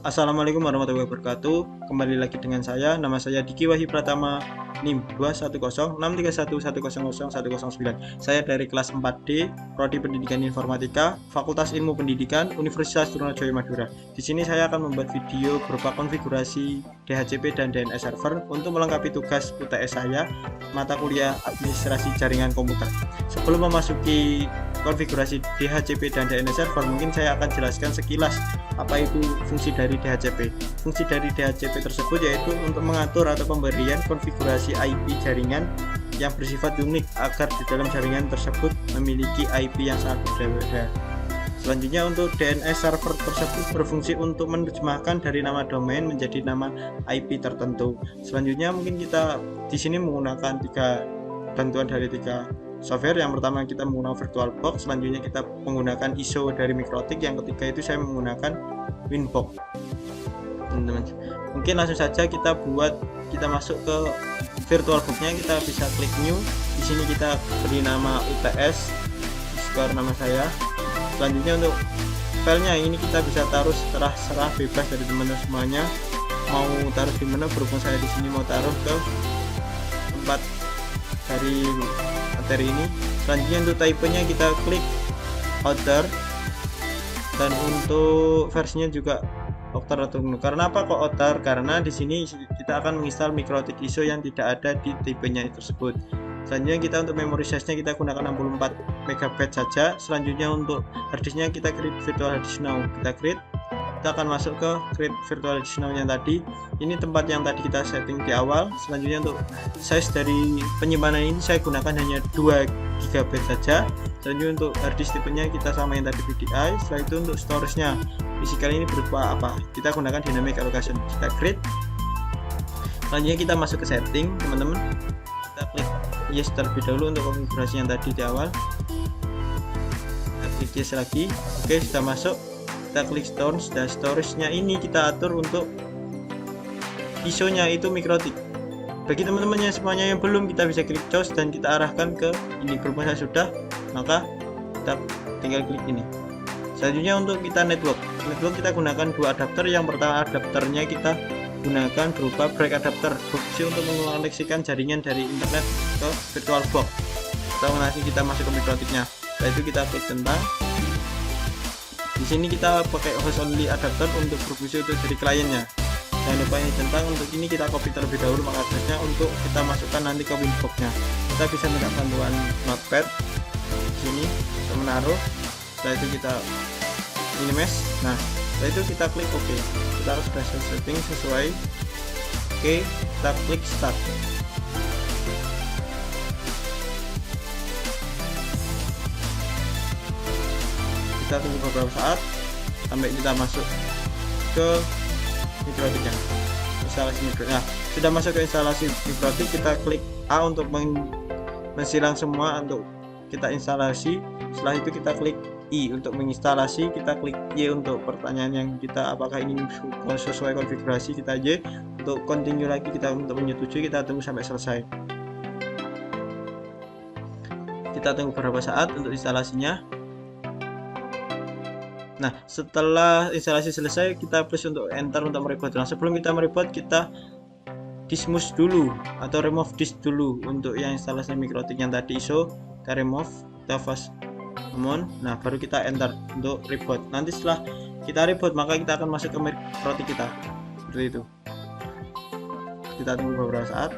Assalamualaikum warahmatullahi wabarakatuh. Kembali lagi dengan saya, nama saya Diki Wahyu Pratama, NIM 2106311001009. Saya dari kelas 4D, Prodi Pendidikan Informatika, Fakultas Ilmu Pendidikan, Universitas Trunojoyo Madura. Di sini saya akan membuat video berupa konfigurasi DHCP dan DNS server untuk melengkapi tugas UTS saya, mata kuliah Administrasi Jaringan Komputer. Sebelum memasuki konfigurasi DHCP dan DNS server, mungkin saya akan jelaskan sekilas apa itu fungsi dari DHCP. Fungsi dari DHCP tersebut yaitu untuk mengatur atau pemberian konfigurasi IP jaringan yang bersifat unik agar di dalam jaringan tersebut memiliki IP yang sangat berbeda. Selanjutnya, untuk DNS server tersebut berfungsi untuk menerjemahkan dari nama domain menjadi nama IP tertentu. Selanjutnya, mungkin kita di sini menggunakan bantuan dari tiga software. Yang pertama kita menggunakan VirtualBox, selanjutnya kita menggunakan ISO dari Mikrotik, yang ketiga itu saya menggunakan Winbox. Teman-teman, mungkin langsung saja kita masuk ke VirtualBox-nya. Kita bisa klik new. Di sini kita beri nama UTS, square nama saya. Selanjutnya untuk filenya ini kita bisa taruh serah bebas dari teman-teman semuanya. Mau taruh di mana, berhubung saya di sini mau taruh ke tempat dari materi ini. Selanjutnya untuk type-nya kita klik outer, dan untuk versinya juga outer atau GNU. Karena apa kok outer? Karena di sini kita akan menginstal Mikrotik ISO yang tidak ada di tipenya tersebut. Selanjutnya kita untuk memory size-nya kita gunakan 64 MB saja. Selanjutnya untuk harddisknya kita create virtual harddisk now. Kita akan masuk ke create virtual harddisk now yang tadi. Ini tempat yang tadi kita setting di awal. Selanjutnya untuk size dari penyimpanan ini saya gunakan hanya 2 GB saja. Selanjutnya untuk harddisk tipenya kita sama yang tadi VDI. Setelah itu untuk storage-nya physical ini berupa apa? Kita gunakan dynamic allocation. Kita create. Selanjutnya kita masuk ke setting, teman-teman. Kita klik yes terlebih dahulu untuk konfigurasi yang tadi di awal. Kita klik yes lagi. Oke, sudah masuk. Kita klik storage, dan storage-nya ini kita atur untuk ISO-nya itu Mikrotik. Bagi teman-teman yang semuanya yang belum, kita bisa klik choose dan kita arahkan ke ini. Berhubung saya sudah, maka kita tinggal klik ini. Selanjutnya untuk kita network kita gunakan dua adapter. Yang pertama adapternya kita gunakan berupa break adapter, berfungsi untuk mengoneksikan jaringan dari internet ke VirtualBox. Kita masuk ke Mikrotiknya. Setelah itu kita klik centang. Di sini kita pakai host only adapter untuk berfungsi untuk jadi kliennya. Jangan lupa ini centang. Untuk ini kita copy terlebih dahulu MAC address-nya untuk kita masukkan nanti ke Winbox-nya. Kita bisa minta bantuan notepad di sini untuk menaruh. Setelah itu kita minimize. Nah, setelah itu kita klik OK. Kita harus sudah setting sesuai. Oke, kita klik start. Kita tunggu beberapa saat sampai kita masuk ke Mikrotiknya. Instalasi Mikrotik. Nah, sudah masuk ke instalasi Mikrotik, kita klik A untuk mensilang semua untuk kita instalasi. Setelah itu kita klik I untuk menginstalasi, kita klik Y untuk pertanyaan yang kita apakah ini sesuai konfigurasi, kita Y untuk continue lagi, kita untuk menyetujui, kita tunggu sampai selesai. Kita tunggu beberapa saat untuk instalasinya. Nah, setelah instalasi selesai, kita plus untuk enter untuk mereboot. Nah, sebelum kita mereboot, kita dismiss dulu atau remove disk dulu untuk yang instalasi Mikrotik yang tadi ISO. Kita remove, kita fast command. Nah, baru kita enter untuk reboot. Nanti setelah kita reboot, maka kita akan masuk ke Mikrotik kita. Seperti itu. Kita tunggu beberapa saat.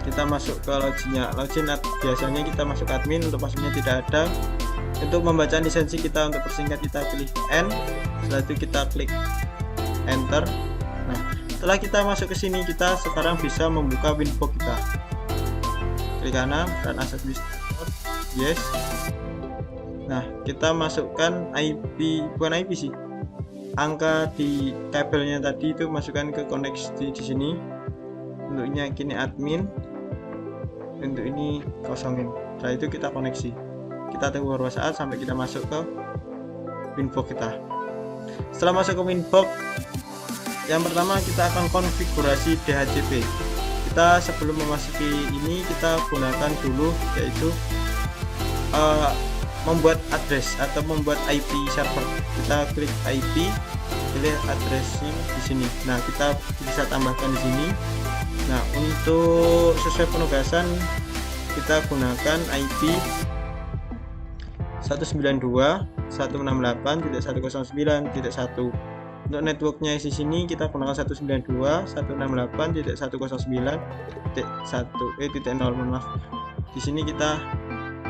Kita masuk ke login biasanya kita masuk admin, untuk passwordnya tidak ada. Untuk membaca lisensi kita, untuk persingkat kita pilih N. Setelah itu kita klik enter. Nah, setelah kita masuk ke sini, kita sekarang bisa membuka Winbox kita. Klik kanan dan access yes. Nah, kita masukkan IP, bukan IP sih, angka di kabelnya tadi itu masukkan ke koneksi di sini. Untuknya kini admin, untuk ini kosongin. Setelah itu kita koneksi. Kita tunggu beberapa saat sampai kita masuk ke Winbox kita. Setelah masuk ke Winbox, yang pertama kita akan konfigurasi DHCP. Kita sebelum memasuki ini, kita gunakan dulu yaitu membuat address atau membuat IP server. Kita klik IP, pilih addressing di sini. Nah, kita bisa tambahkan di sini. Nah, untuk sesuai penugasan kita gunakan IP 192.168.109.1. Untuk networknya di sini kita gunakan 192.168.109.1 maaf. Di sini kita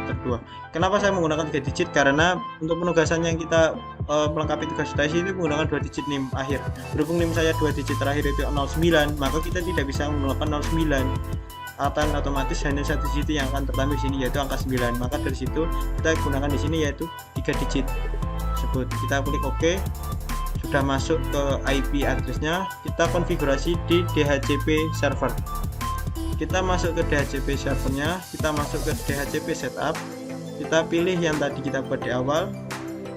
terdua. Kenapa saya menggunakan 3 digit? Karena untuk penugasan yang kita melengkapi tugas stage itu menggunakan 2 digit NIM akhir. Berhubung NIM saya 2 digit terakhir itu 09, maka kita tidak bisa menggunakan 09. Akan otomatis hanya 1 digit yang akan tertampil di sini, yaitu angka 9. Maka dari situ kita gunakan di sini yaitu 3 digit tersebut. Kita klik OK. Sudah masuk ke IP addressnya, kita konfigurasi di DHCP server. Kita masuk ke DHCP servernya, kita masuk ke DHCP setup, kita pilih yang tadi kita buat di awal,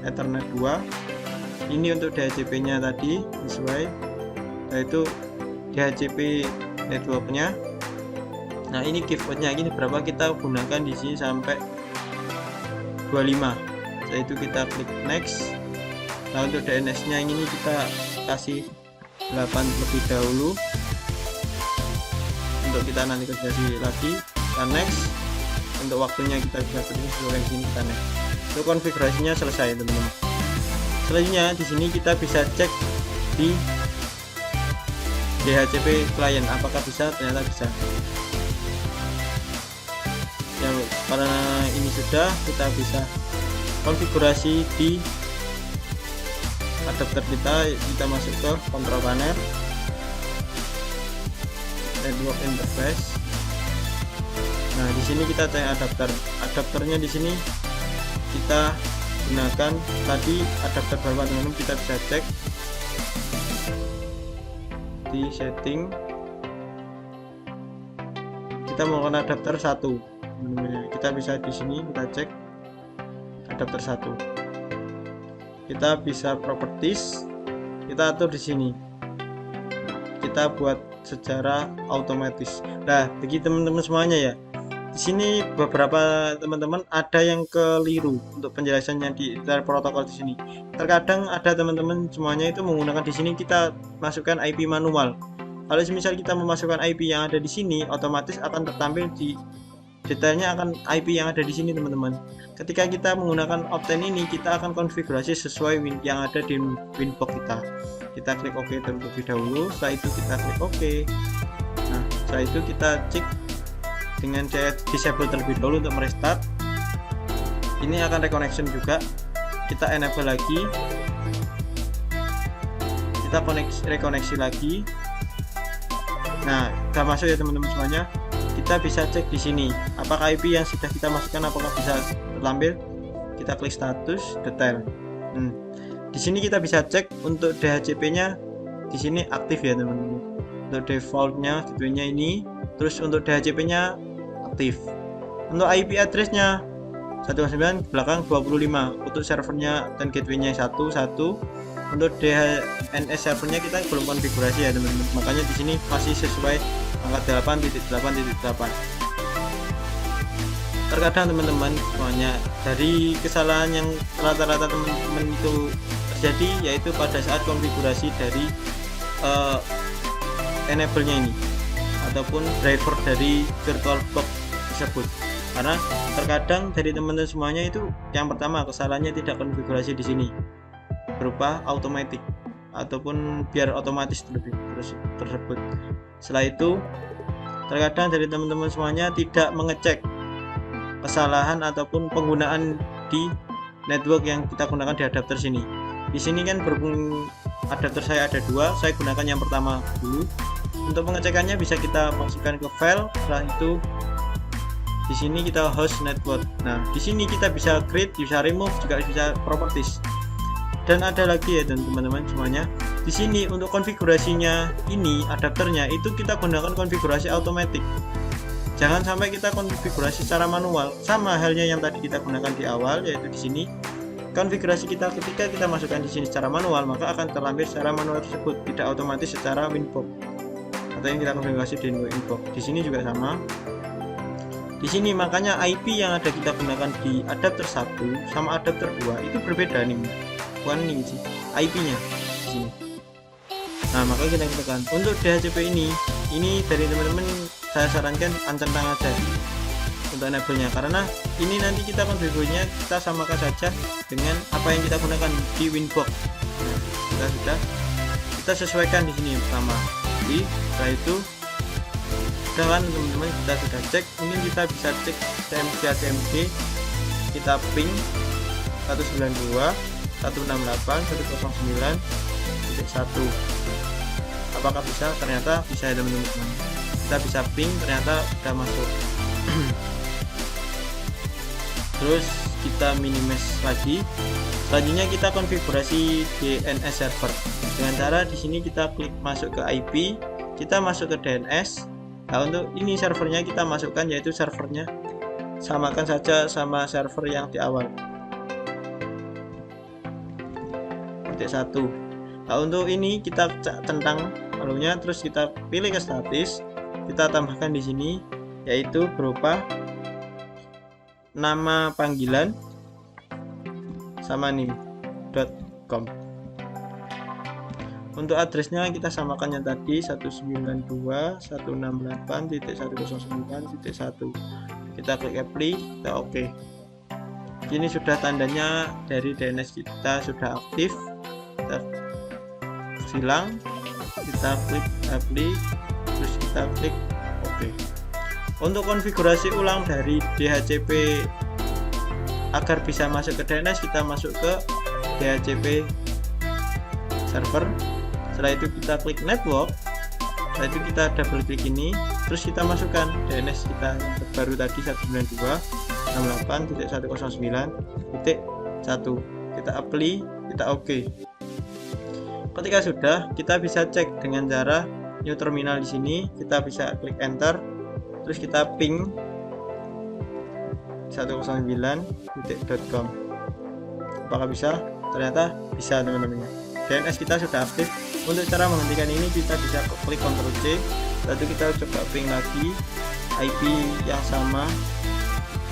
Ethernet 2. Ini untuk DHCP nya tadi sesuai, yaitu DHCP networknya. Nah, ini keywordnya ini berapa, kita gunakan di sini sampai 25. Setelah itu kita klik next. Nah, untuk DNS nya ini kita kasih 8 terlebih dahulu untuk kita nanti konfigurasi lagi. Kita next. Untuk waktunya kita bisa tulis di sini, kita next. Untuk konfigurasinya selesai, teman-teman. Selanjutnya di sini kita bisa cek di DHCP client apakah bisa, ternyata bisa. Ya, karena ini sudah, kita bisa konfigurasi di adapter kita masuk ke control panel, network interface. Nah, di sini kita cek adapternya. Di sini kita gunakan tadi adapter berapa, teman-teman. Kita bisa cek di setting, kita menggunakan adapter 1. Kita bisa di sini kita cek adapter 1. Kita bisa properties, kita atur di sini, kita buat secara otomatis. Nah, bagi teman-teman semuanya ya, di sini beberapa teman-teman ada yang keliru untuk penjelasannya di protokol di sini. Terkadang ada teman-teman semuanya itu menggunakan di sini kita masukkan IP manual. Kalau misal kita memasukkan IP yang ada di sini, otomatis akan tertampil di detailnya akan IP yang ada di sini, teman-teman. Ketika kita menggunakan Opten ini, kita akan konfigurasi sesuai yang ada di Winbox kita. Kita klik OK terlebih dahulu. Setelah itu kita klik OK. Nah, setelah itu kita cek dengan saya disable terlebih dahulu untuk merestart. Ini akan reconnection juga. Kita enable lagi. Kita rekoneksi lagi. Nah, sudah masuk ya teman-teman semuanya. Kita bisa cek di sini apakah IP yang sudah kita masukkan apakah bisa tertampil. Kita klik status detail. Di sini kita bisa cek untuk DHCP-nya di sini aktif ya teman-teman. Untuk defaultnya gateway-nya ini, terus untuk DHCP-nya aktif. Untuk IP address-nya 109 belakang 25. Untuk servernya dan gateway-nya 1. Untuk DNS servernya kita belum konfigurasi ya teman-teman. Makanya di sini masih sesuai angka 8.8.8. Terkadang teman-teman semuanya dari kesalahan yang rata-rata teman-teman itu terjadi yaitu pada saat konfigurasi dari enable-nya ini ataupun driver dari VirtualBox tersebut. Karena terkadang dari teman-teman semuanya itu yang pertama kesalahannya tidak konfigurasi di sini berupa automatic ataupun biar otomatis tersebut. Setelah itu terkadang dari teman-teman semuanya tidak mengecek kesalahan ataupun penggunaan di network yang kita gunakan di adapter sini. Di sini kan berhubung adapter saya ada 2, saya gunakan yang pertama dulu. Untuk pengecekannya bisa kita masukkan ke file. Setelah itu di sini kita host network. Nah, di sini kita bisa create, bisa remove, juga bisa properties. Dan ada lagi ya teman-teman semuanya. Di sini untuk konfigurasinya ini adapternya itu kita gunakan konfigurasi automatic. Jangan sampai kita konfigurasi secara manual. Sama halnya yang tadi kita gunakan di awal, yaitu di sini konfigurasi kita ketika kita masukkan di sini secara manual, maka akan terlampir secara manual tersebut, tidak otomatis secara Winbox atau yang kita konfigurasi di Winbox. Di sini juga sama. Di sini makanya IP yang ada kita gunakan di adapter 1 sama adapter 2 itu berbeda nih. Bukan ini sih, IP-nya di sini. Nah, makanya kita tekan. Untuk DHCP ini dari teman-teman saya sarankan uncentang aja untuk enable-nya, karena ini nanti kita konfigurasinya kita samakan saja dengan apa yang kita gunakan di Winbox. Nah, kita sesuaikan di sini pertama. Jadi setelah itu udah kan teman-teman, kita sudah cek. Mungkin kita bisa cek CMD, kita ping 192.168.109.1. apakah bisa? Ternyata bisa ya teman-teman. Kita bisa ping, ternyata udah masuk. Terus kita minimize lagi. Selanjutnya kita konfigurasi DNS server dengan cara di sini kita klik masuk ke IP, kita masuk ke DNS. Nah, untuk ini servernya kita masukkan, yaitu servernya samakan saja sama server yang di awal, titik 1. Nah, untuk ini kita centang menunya, terus kita pilih ke statis, kita tambahkan di sini yaitu berupa nama panggilan sama nim.com. Untuk addressnya kita samakan yang tadi 192.168.109.1. kita klik apply, kita oke. Ini sudah tandanya dari DNS kita sudah aktif. Kita silang, kita klik apply, terus kita klik oke. Untuk konfigurasi ulang dari DHCP agar bisa masuk ke DNS, kita masuk ke DHCP server. Setelah itu kita klik network, setelah itu kita double klik ini, terus kita masukkan DNS kita yang terbaru tadi 192.168.109.1. kita apply, kita oke. Ketika sudah, kita bisa cek dengan cara new terminal. Di sini kita bisa klik enter, terus kita ping 109.com. apakah bisa? Ternyata bisa teman-teman. DNS kita sudah aktif. Untuk cara menghentikan ini kita bisa klik Ctrl C, lalu kita coba ping lagi IP yang sama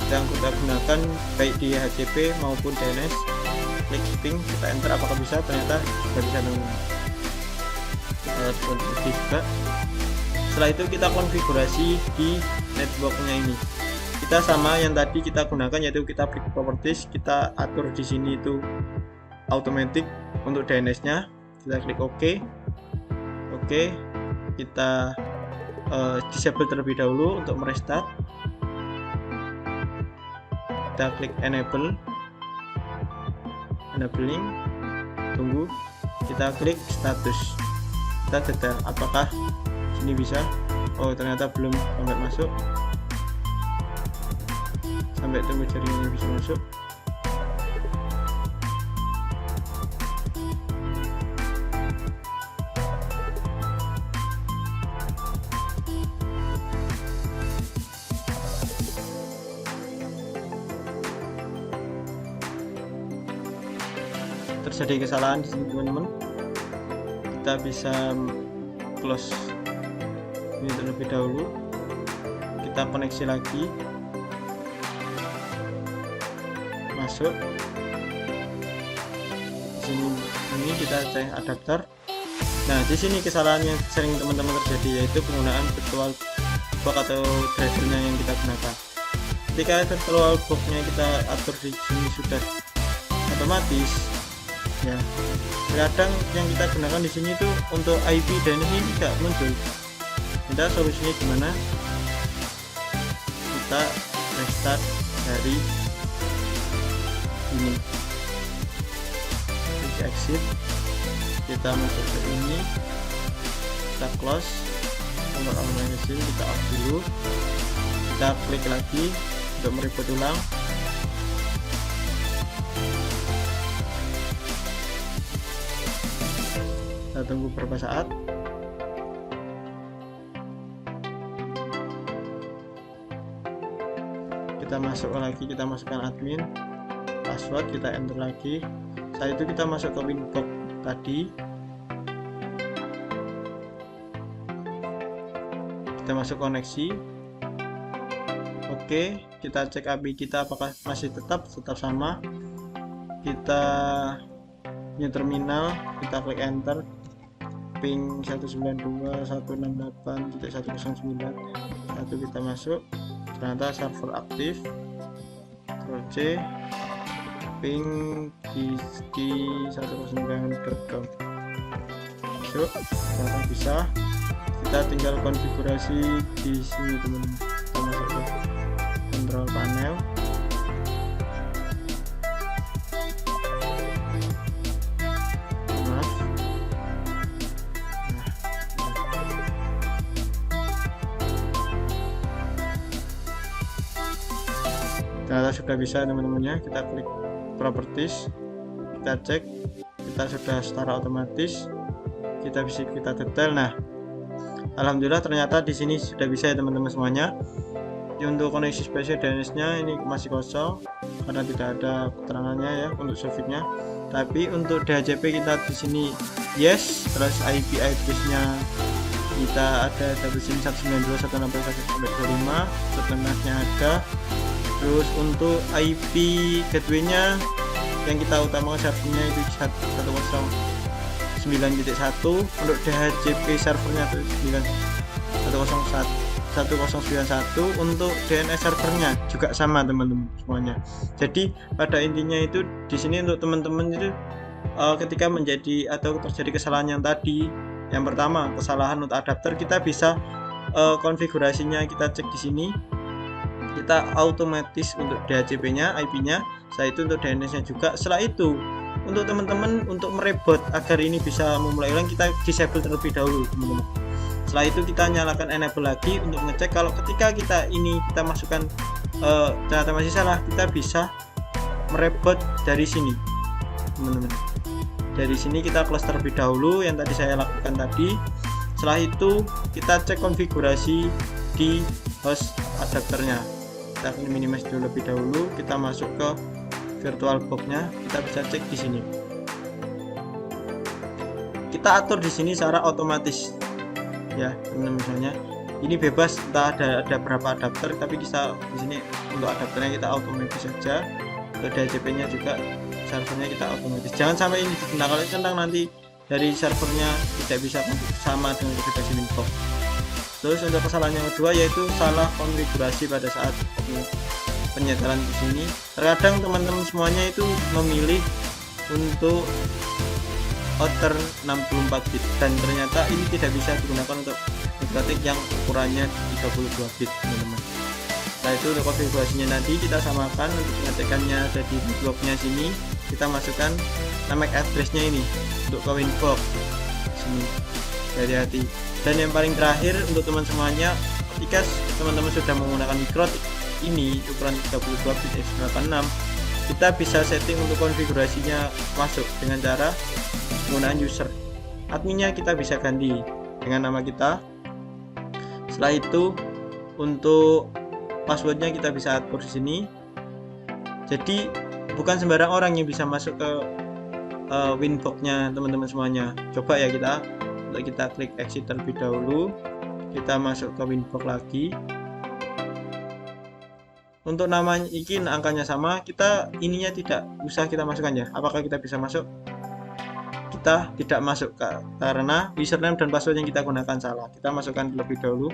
yang kita gunakan baik di HCP maupun DNS. Klik ping, kita enter, apakah bisa? Ternyata tidak bisa teman-teman. Juga. Setelah itu kita konfigurasi di networknya ini. Kita sama yang tadi kita gunakan, yaitu kita klik properties, kita atur di sini itu automatic untuk DNS-nya. Kita klik OK. Kita disable terlebih dahulu untuk merestart. Kita klik enabling, tunggu. Kita klik status, kita detail apakah sini bisa. Oh, ternyata belum sampai masuk, sampai tunggu jaringannya bisa masuk. Terjadi kesalahan di sini teman-teman. Kita bisa close ini terlebih dahulu. Kita koneksi lagi, masuk di sini. Ini kita cek adapter. Nah, di sini kesalahan yang sering teman-teman terjadi yaitu penggunaan virtual box atau drivernya yang kita gunakan. Ketika virtual box-nya kita atur di sini sudah otomatis, ya kadang yang kita gunakan di sini tuh untuk IP dan ini tidak muncul. Kita solusinya gimana? Kita restart dari ini, kita exit, kita masuk ke ini, kita close, nomor organization kita off dulu, kita klik lagi untuk mereboot ulang. Kita tunggu beberapa saat. Kita masuk lagi, kita masukkan admin, password, kita enter lagi. Setelah itu kita masuk ke Winbox tadi, kita masuk koneksi. Oke, kita cek IP kita apakah masih tetap sama. Kita new terminal, kita klik enter, ping 192.168.109 kita masuk, ternyata server aktif. Ctrl C, ping di 109.com masuk, ternyata bisa. Kita tinggal konfigurasi di sini teman-teman. Kita masuk ke control panel, ternyata sudah bisa teman-temannya. Kita klik properties, kita cek, kita sudah setara otomatis, kita bisa kita detail. Nah, alhamdulillah ternyata di sini sudah bisa ya teman-teman semuanya. Untuk koneksi spesial DNS-nya ini masih kosong karena tidak ada keterangannya ya untuk software-nya. Tapi untuk DHCP kita di sini yes, terus IP address-nya kita ada di sini 192.168.125, subnetnya ada. Terus untuk IP gateway-nya yang kita utamakan servernya itu 109.1, untuk DHCP servernya itu 1091, untuk DNS servernya juga sama teman-teman semuanya. Jadi pada intinya itu di sini untuk teman-teman itu ketika menjadi atau terjadi kesalahan yang tadi, yang pertama kesalahan untuk adapter, kita bisa konfigurasinya kita cek di sini. Kita otomatis untuk DHCP-nya, IP-nya, setelah itu untuk DNS-nya juga. Setelah itu untuk teman-teman untuk merebot agar ini bisa memulai ulang, kita disable terlebih dahulu teman-teman. Setelah itu kita nyalakan enable lagi untuk ngecek kalau ketika kita masukkan ternyata masih salah, kita bisa merebot dari sini teman-teman. Dari sini kita close terlebih dahulu yang tadi saya lakukan tadi. Setelah itu kita cek konfigurasi di host adapternya. Kita minimize dulu lebih dahulu, kita masuk ke virtual box-nya, kita bisa cek di sini. Kita atur di sini secara otomatis ya teman-teman. Misalnya ini bebas, entah ada berapa adapter, tapi kita di sini untuk adapternya kita otomatis saja. Untuk DHCP-nya juga servernya kita otomatis. Jangan sampai ini ditentang, kalau ditentang nanti dari servernya tidak bisa sama dengan konfigurasi Winbox. Terus untuk kesalahan yang kedua yaitu salah konfigurasi pada saat penyetelan di sini. Terkadang teman-teman semuanya itu memilih untuk outer 64 bit dan ternyata ini tidak bisa digunakan untuk mikrotik yang ukurannya 32 bit teman-teman. Nah itu untuk konfigurasinya nanti kita samakan. Untuk pengecekannya ada di blognya sini, kita masukkan nama address-nya ini untuk ke Winbox sini, hati-hati. Dan yang paling terakhir untuk teman semuanya, ketika teman-teman sudah menggunakan mikrotik ini ukuran 32 bit x86, kita bisa setting untuk konfigurasinya masuk dengan cara penggunaan user. Adminnya kita bisa ganti dengan nama kita. Setelah itu untuk passwordnya kita bisa atur di sini. Jadi bukan sembarang orang yang bisa masuk ke Winbox-nya teman-teman semuanya. Coba ya kita klik exit terlebih dahulu, kita masuk ke Winbox lagi. Untuk namanya ini angkanya sama, kita ininya tidak usah kita masukkan ya. Apakah kita bisa masuk? Kita tidak masuk karena username dan password yang kita gunakan salah. Kita masukkan terlebih dahulu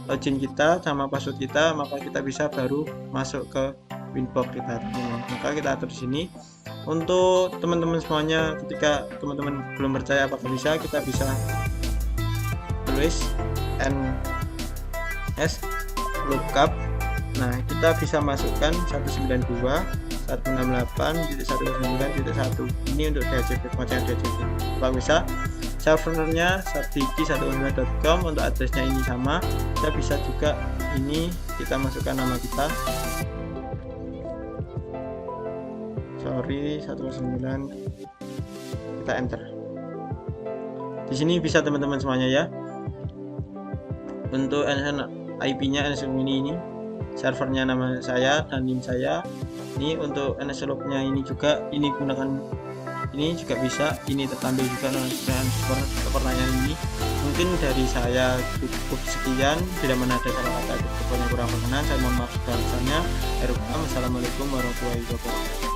login kita sama password kita, maka kita bisa baru masuk ke Winbox kita. Maka kita atur di sini. Untuk teman-teman semuanya, ketika teman-teman belum percaya apakah bisa, kita bisa tulis ns lookup. Nah, kita bisa masukkan 192.168.109.1. Ini untuk DHCP, pengecekan DHCP. Kalau bisa servernya sadiki105.com, untuk addressnya ini sama. Kita bisa juga ini kita masukkan nama kita. 109, kita enter. Di sini bisa teman-teman semuanya ya. Untuk IP-nya ini servernya nama saya dan NIM saya. Ini untuk NSLog-nya ini juga ini gunakan Ini juga bisa, ini tertampil juga pertanyaan ini. Mungkin dari saya cukup sekian, bila mana ada salah kata atau yang kurang berkenan saya mohon maaf segala besarnya. Assalamualaikum warahmatullahi wabarakatuh.